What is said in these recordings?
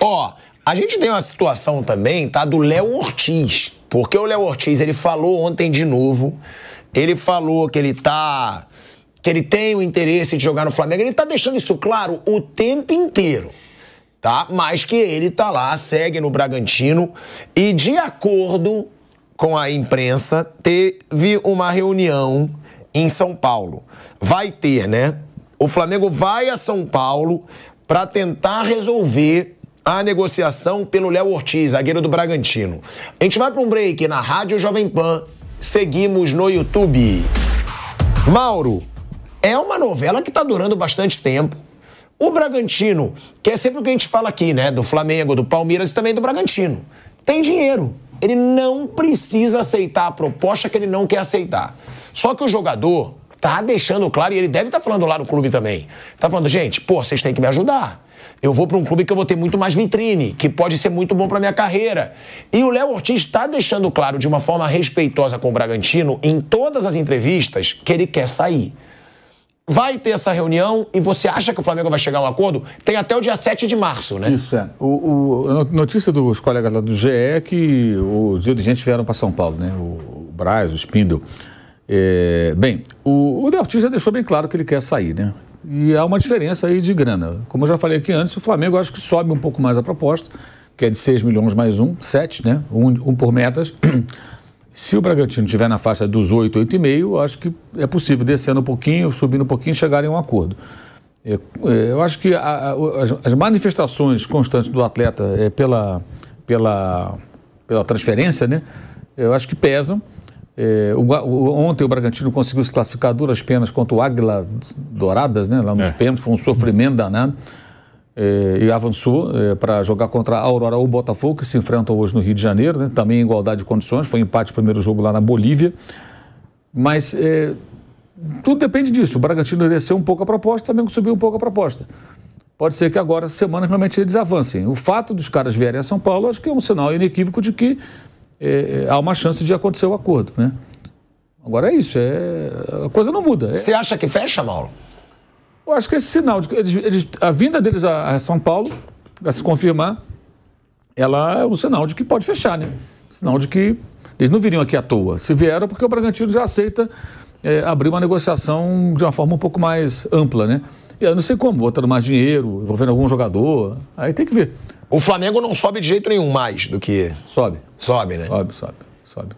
Ó, a gente tem uma situação também, tá, do Léo Ortiz. Porque o Léo Ortiz, ele falou ontem de novo, ele falou que ele tem o interesse de jogar no Flamengo, ele tá deixando isso claro o tempo inteiro, tá? Mas que ele tá lá, segue no Bragantino e, de acordo com a imprensa, teve uma reunião em São Paulo. Vai ter, né? O Flamengo vai a São Paulo para tentar resolver a negociação pelo Léo Ortiz, zagueiro do Bragantino. A gente vai para um break na Rádio Jovem Pan. Seguimos no YouTube. Mauro, é uma novela que tá durando bastante tempo. O Bragantino, que é sempre o que a gente fala aqui, né? Do Flamengo, do Palmeiras e também do Bragantino. Tem dinheiro. Ele não precisa aceitar a proposta que ele não quer aceitar. Só que o jogador tá deixando claro, e ele deve estar falando lá no clube também. Tá falando, gente, pô, vocês têm que me ajudar. Eu vou para um clube que eu vou ter muito mais vitrine, que pode ser muito bom para minha carreira. E o Léo Ortiz está deixando claro de uma forma respeitosa com o Bragantino, em todas as entrevistas, que ele quer sair. Vai ter essa reunião e você acha que o Flamengo vai chegar a um acordo? Tem até o dia 7 de março, né? Isso, é. A notícia dos colegas lá do GE é que os dirigentes vieram para São Paulo, né? O Braz, o Spindle. Bem, o Léo Ortiz já deixou bem claro que ele quer sair, né? E há uma diferença aí de grana. Como eu já falei aqui antes, o Flamengo acho que sobe um pouco mais a proposta, que é de 6 milhões mais 7, né? Um por metas. Se o Bragantino estiver na faixa dos 8, 8,5, acho que é possível descendo um pouquinho, subindo um pouquinho, chegarem a um acordo. Eu acho que as manifestações constantes do atleta pela transferência, né? Eu acho que pesam. Ontem o Bragantino conseguiu se classificar a duras penas contra o Águila Douradas, né? Lá nos pênaltis, foi um sofrimento danado. E avançou para jogar contra a Aurora ou Botafogo, que se enfrentam hoje no Rio de Janeiro, né? Também em igualdade de condições, foi empate o primeiro jogo lá na Bolívia. Mas tudo depende disso. O Bragantino desceu um pouco a proposta, também subiu um pouco a proposta. Pode ser que agora, essa semana, realmente eles avancem. O fato dos caras vierem a São Paulo, acho que é um sinal inequívoco de que há uma chance de acontecer o acordo, né? Agora é isso, a coisa não muda. Você acha que fecha, Mauro? Eu acho que esse sinal de que a vinda deles a São Paulo, para se confirmar, ela é um sinal de que pode fechar, né? Sinal de que eles não viriam aqui à toa. Se vieram, porque o Bragantino já aceita abrir uma negociação de uma forma um pouco mais ampla, né? E eu não sei como, botando mais dinheiro, envolvendo algum jogador, aí tem que ver. O Flamengo não sobe de jeito nenhum mais do que... Sobe. Sobe, né? Sobe.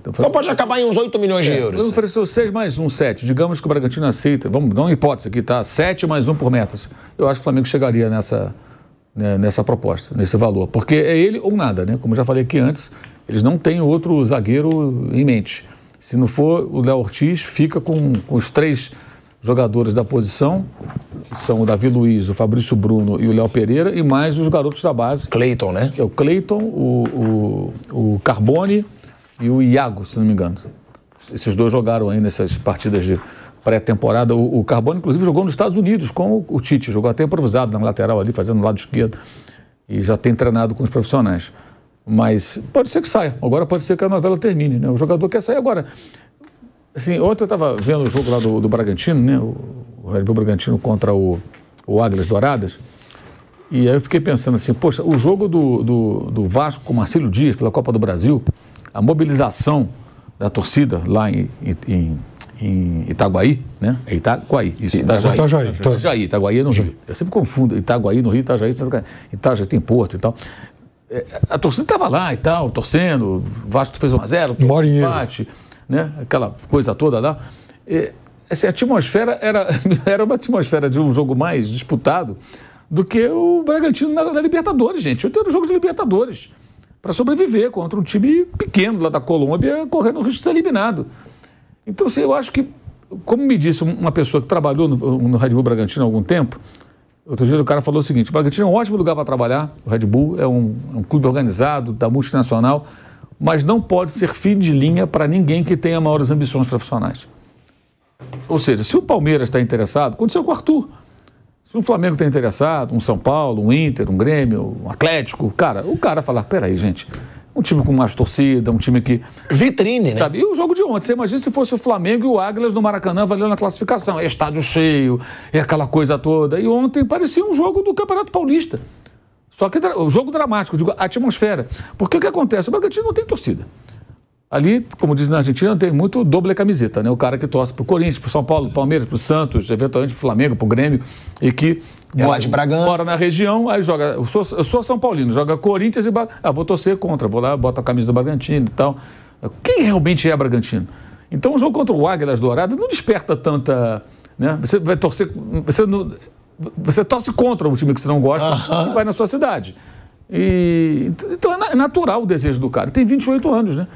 Então pode acabar em uns 8 milhões de euros. Ele ofereceu 6 mais 7. Digamos que o Bragantino aceita. Vamos dar uma hipótese aqui, tá? 7 mais 1 por metas. Eu acho que o Flamengo chegaria nessa proposta, nesse valor. Porque é ele ou nada, né? Como eu já falei aqui antes, eles não têm outro zagueiro em mente. Se não for o Léo Ortiz, fica com os 3 jogadores da posição, que são o Davi Luiz, o Fabrício Bruno e o Léo Pereira, e mais os garotos da base. Cleiton, né? Que é o Cleiton, o Carbone e o Iago, se não me engano. Esses 2 jogaram aí nessas partidas de pré-temporada. O Carbone, inclusive, jogou nos Estados Unidos com o Tite. Jogou até improvisado na lateral ali, fazendo no lado esquerdo. E já tem treinado com os profissionais. Mas pode ser que saia. Agora pode ser que a novela termine, né? O jogador quer sair agora. Assim, ontem eu estava vendo o jogo lá do Bragantino, né? O Red Bull Bragantino contra o Águilas Douradas. E aí eu fiquei pensando assim, poxa, o jogo do Vasco com o Marcílio Dias pela Copa do Brasil, a mobilização da torcida lá em Itaguaí, né? É Itaguaí, isso. Itaguaí é no Rio. Eu sempre confundo Itaguaí no Rio, Itajaí tem Porto e tal. A torcida estava lá e tal, torcendo, o Vasco fez 1-0, empate, né? Aquela coisa toda lá. Essa atmosfera era uma atmosfera de um jogo mais disputado do que o Bragantino na Libertadores, gente. Eu tenho jogos de Libertadores para sobreviver contra um time pequeno lá da Colômbia, correndo o risco de ser eliminado. Então, assim, eu acho que, como me disse uma pessoa que trabalhou no Red Bull Bragantino há algum tempo, outro dia o cara falou o seguinte: o Bragantino é um ótimo lugar para trabalhar, o Red Bull é um clube organizado, da multinacional, mas não pode ser fim de linha para ninguém que tenha maiores ambições profissionais. Ou seja, se o Palmeiras está interessado, aconteceu com o Arthur. Se o Flamengo está interessado, um São Paulo, um Inter, um Grêmio, um Atlético, o cara fala, peraí, gente, um time com mais torcida, um time que... Vitrine, né? Sabe? E o jogo de ontem, você imagina se fosse o Flamengo e o Águilas no Maracanã valendo na classificação. É estádio cheio, é aquela coisa toda. E ontem parecia um jogo do Campeonato Paulista. Só que o jogo dramático, digo, a atmosfera. Porque o que acontece? O Bragantino não tem torcida. Ali, como diz na Argentina, tem muito doble camiseta, né? O cara que torce pro Corinthians, pro São Paulo, pro Palmeiras, pro Santos, eventualmente pro Flamengo, pro Grêmio, e que mora na região, aí joga. Eu sou São Paulino, joga Corinthians e vou torcer contra, vou lá, boto a camisa do Bragantino e tal. Quem realmente é Bragantino? Então o jogo contra o Águilas Douradas não desperta tanta. Né? Você vai torcer. Você torce contra o time que você não gosta e vai na sua cidade. Então é natural o desejo do cara. Tem 28 anos, né?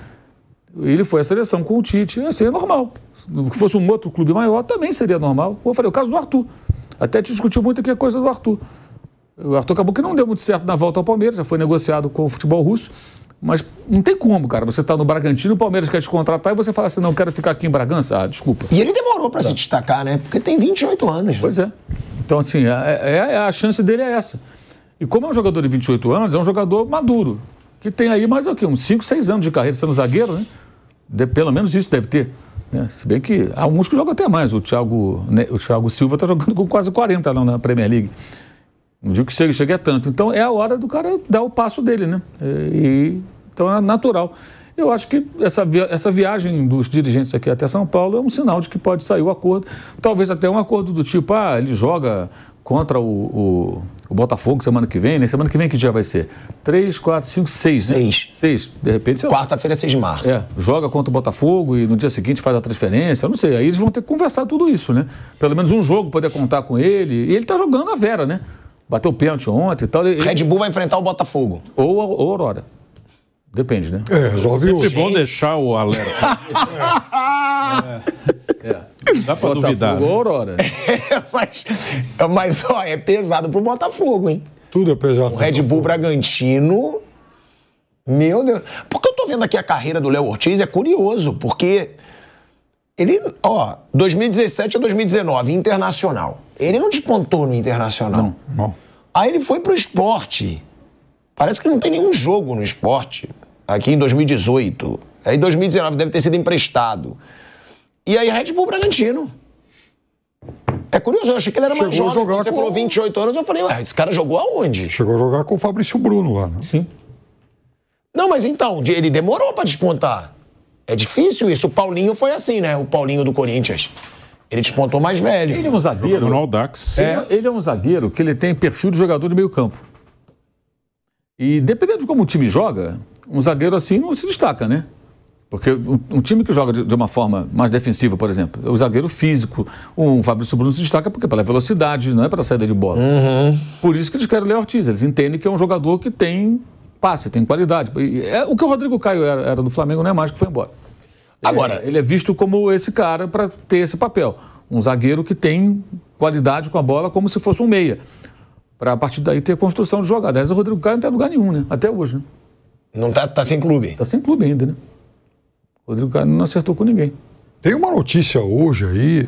Ele foi à seleção com o Tite, assim, é normal. Se fosse um outro clube maior, também seria normal. Como eu falei, o caso do Arthur. Até te discutiu muito aqui a coisa do Arthur. O Arthur acabou que não deu muito certo na volta ao Palmeiras, já foi negociado com o futebol russo. Mas não tem como, cara. Você tá no Bragantino, o Palmeiras quer te contratar e você fala assim, não, quero ficar aqui em Bragança. Desculpa. E ele demorou para se destacar, né? Porque tem 28 anos. Né? Pois é. Então, assim, a chance dele é essa. E como é um jogador de 28 anos, é um jogador maduro, que tem aí mais o quê? Uns 5, 6 anos de carreira sendo zagueiro, né? Pelo menos isso deve ter. Né? Se bem que há alguns que jogam até mais. O Thiago Silva está jogando com quase 40 lá na Premier League. Não digo que chegue a tanto. Então é a hora do cara dar o passo dele, né? Então é natural. Eu acho que essa viagem dos dirigentes aqui até São Paulo é um sinal de que pode sair o acordo. Talvez até um acordo do tipo, ele joga contra o Botafogo semana que vem, né? Semana que vem que dia vai ser? 3, 4, 5, 6, né? 6. De repente... Quarta-feira, 6 de março. Joga contra o Botafogo e no dia seguinte faz a transferência, eu não sei. Aí eles vão ter que conversar tudo isso, né? Pelo menos um jogo poder contar com ele. E ele tá jogando a Vera, né? Bateu o pênalti ontem e tal. Red Bull vai enfrentar o Botafogo. Ou Aurora. Depende, né? Resolve hoje. É bom deixar o alerta. Dá pra duvidar. Botafogo ou Aurora. Mas, ó, é pesado pro Botafogo, hein? Tudo é pesado. O Red Bull Bragantino... Meu Deus. Porque eu tô vendo aqui a carreira do Léo Ortiz, é curioso, porque ele, 2017 a 2019, Internacional. Ele não despontou no Internacional. Não. Aí ele foi pro Sport. Parece que não tem nenhum jogo no Sport. Aqui em 2018. Aí em 2019 deve ter sido emprestado. E aí Red Bull Bragantino. É curioso, eu achei que ele era mais jovem. Quando você falou 28 anos, eu falei, esse cara jogou aonde? Chegou a jogar com o Fabrício Bruno lá, né? Sim. Não, mas então, ele demorou pra despontar. É difícil isso. O Paulinho foi assim, né? O Paulinho do Corinthians. Ele despontou mais velho. Ele é um zagueiro. No Audax. Ele é um zagueiro que ele tem perfil de jogador de meio campo. E dependendo de como o time joga, um zagueiro assim não se destaca, né? Porque um time que joga de uma forma mais defensiva, por exemplo, o zagueiro físico, o Fabrício Bruno se destaca porque pela velocidade, não é pela saída de bola. Por isso que eles querem o Léo Ortiz. Eles entendem que é um jogador que tem passe, tem qualidade. O que o Rodrigo Caio era do Flamengo não é mais que foi embora. Agora, ele é visto como esse cara para ter esse papel. Um zagueiro que tem qualidade com a bola como se fosse um meia. Para a partir daí ter construção de jogada. Aliás, o Rodrigo Caio não tem lugar nenhum, né? Até hoje, né? Não tá sem clube. Tá sem clube ainda, né? O Rodrigo Caio não acertou com ninguém. Tem uma notícia hoje aí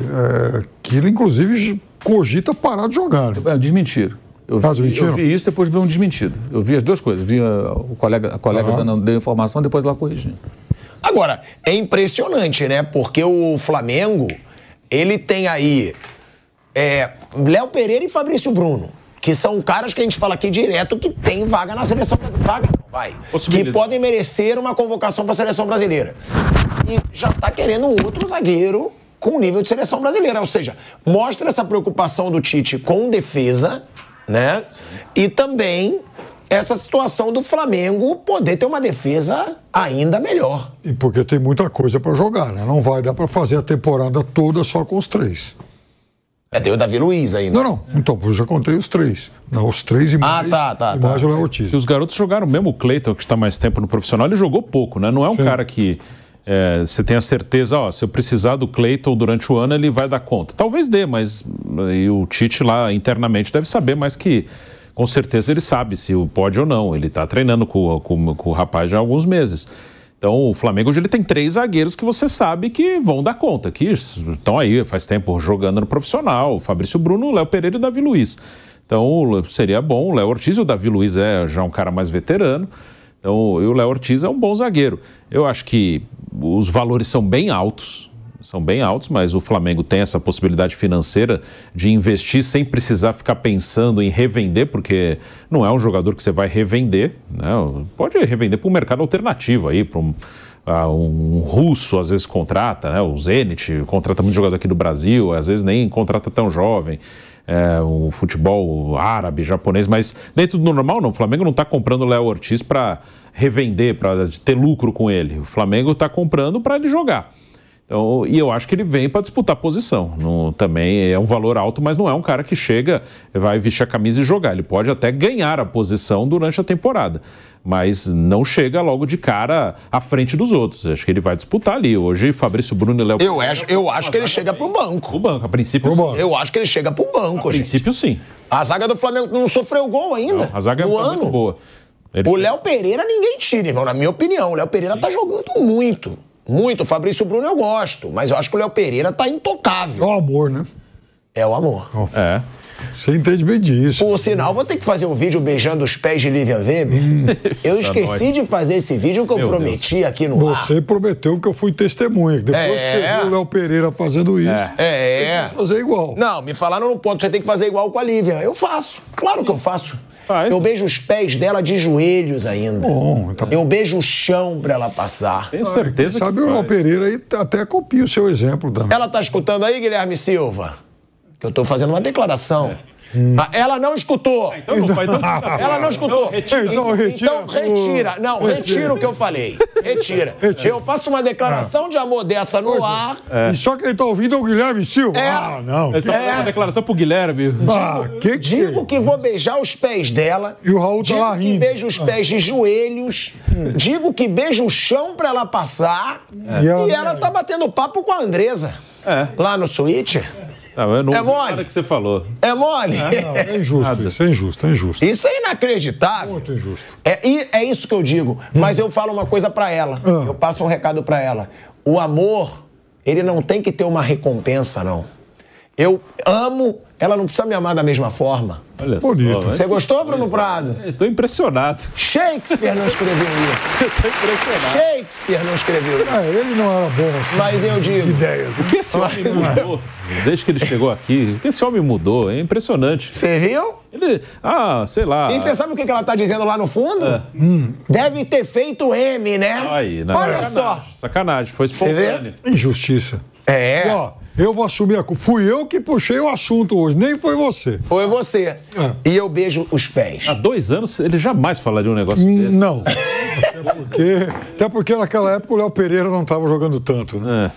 que ele, inclusive, cogita parar de jogar. Né? Desmentiram. Eu vi isso, depois vi um desmentido. Eu vi as duas coisas. Vi a colega dando informação, depois lá corrigindo. Agora, é impressionante, né? Porque o Flamengo, ele tem aí Léo Pereira e Fabrício Bruno, que são caras que a gente fala aqui direto que tem vaga na seleção brasileira. Vaga não, vai. Que podem merecer uma convocação para a seleção brasileira. E já tá querendo um outro zagueiro com nível de seleção brasileira. Ou seja, mostra essa preocupação do Tite com defesa, né? E também essa situação do Flamengo poder ter uma defesa ainda melhor. E porque tem muita coisa para jogar, né? Não vai dar para fazer a temporada toda só com os 3. Tem o Davi Luiz ainda. Não. Então, eu já contei os 3. Não, os 3 e mais, mais o Léo Ortiz. E os garotos jogaram, mesmo o Cleiton, que está mais tempo no profissional, ele jogou pouco, né? Não é um cara que você tem a certeza, se eu precisar do Cleiton durante o ano, ele vai dar conta. Talvez dê, mas e o Tite lá internamente deve saber, mas que com certeza ele sabe se pode ou não. Ele está treinando com o rapaz já há alguns meses. Então, o Flamengo hoje ele tem 3 zagueiros que você sabe que vão dar conta, que estão aí faz tempo jogando no profissional, o Fabrício Bruno, o Léo Pereira e o Davi Luiz. Então, seria bom, o Léo Ortiz e o Davi Luiz é já um cara mais veterano, então, e o Léo Ortiz é um bom zagueiro. Eu acho que os valores são bem altos, são bem altos, mas o Flamengo tem essa possibilidade financeira de investir sem precisar ficar pensando em revender, porque não é um jogador que você vai revender, né? Pode revender para um mercado alternativo aí, para um russo às vezes contrata, né? O Zenit contrata muito jogador aqui do Brasil, às vezes nem contrata tão jovem. O futebol árabe, japonês, mas dentro do normal não. O Flamengo não está comprando o Léo Ortiz para revender, para ter lucro com ele. O Flamengo está comprando para ele jogar. Então, e eu acho que ele vem para disputar posição. Também é um valor alto, mas não é um cara que chega, vai vestir a camisa e jogar. Ele pode até ganhar a posição durante a temporada, mas não chega logo de cara à frente dos outros. Acho que ele vai disputar ali. Hoje, Fabrício Bruno e Léo... Eu acho que ele chega pro banco. O banco, a princípio, sim. Eu acho que ele chega pro banco, A princípio, sim. A zaga do Flamengo não sofreu gol ainda. Não, a zaga é muito boa. O Léo Pereira ninguém tira, irmão, na minha opinião. O Léo Pereira tá jogando muito. Muito. O Fabrício Bruno eu gosto, mas eu acho que o Léo Pereira tá intocável. É o amor, né? É o amor. É. Você entende bem disso. Por sinal, vou ter que fazer um vídeo beijando os pés de Lívia Weber. Eu esqueci de fazer esse vídeo que eu prometi aqui no ar. Você prometeu que eu fui testemunha. Depois que você viu o Léo Pereira fazendo isso, você tem que fazer igual. Não, me falaram no ponto, você tem que fazer igual com a Lívia. Eu faço. Claro que eu faço. Eu beijo os pés dela de joelhos ainda. Bom, tá... Eu beijo o chão pra ela passar. Tenho certeza sabe que o Léo Pereira aí até copia o seu exemplo também. Ela tá escutando aí, Guilherme Silva? Que eu tô fazendo uma declaração. Ela não escutou. Então não faz Ela não escutou. Então retira. Não, retira o que eu falei. Retira. Eu faço uma declaração de amor dessa no ar. E só quem tá ouvindo é o Guilherme Silva. Não. É só uma declaração pro Guilherme. Digo que vou beijar os pés dela. E o Raul tá lá rindo. Digo que beijo os pés de joelhos. Digo que beijo o chão pra ela passar. E ela tá batendo papo com a Andresa. Lá no suíte. Não, é mole? Nada que você falou. É mole? É injusto isso, é injusto, é injusto. Isso é inacreditável. Muito injusto. É isso que eu digo. Mas eu falo uma coisa pra ela. Eu passo um recado pra ela. O amor, ele não tem que ter uma recompensa, não. Eu amo, ela não precisa me amar da mesma forma. Olha bonito. Só, Você gostou, Bruno Prado? Estou impressionado. Shakespeare não escreveu isso. Estou impressionado. Shakespeare não escreveu isso. Ele não era bom assim. Mas eu digo... Ideias. O que esse homem mudou? Desde que ele chegou aqui, o que esse homem mudou? É impressionante. Você viu? Ele, sei lá. E você sabe o que ela tá dizendo lá no fundo? Deve ter feito M, né? Aí, né? Olha só. Sacanagem, foi espontâneo. Injustiça. É. E, ó, eu vou assumir a culpa. Fui eu que puxei o assunto hoje, nem foi você. Foi você. E eu beijo os pés. Há 2 anos, ele jamais falaria um negócio desse. Não. Até porque naquela época o Léo Pereira não estava jogando tanto, né?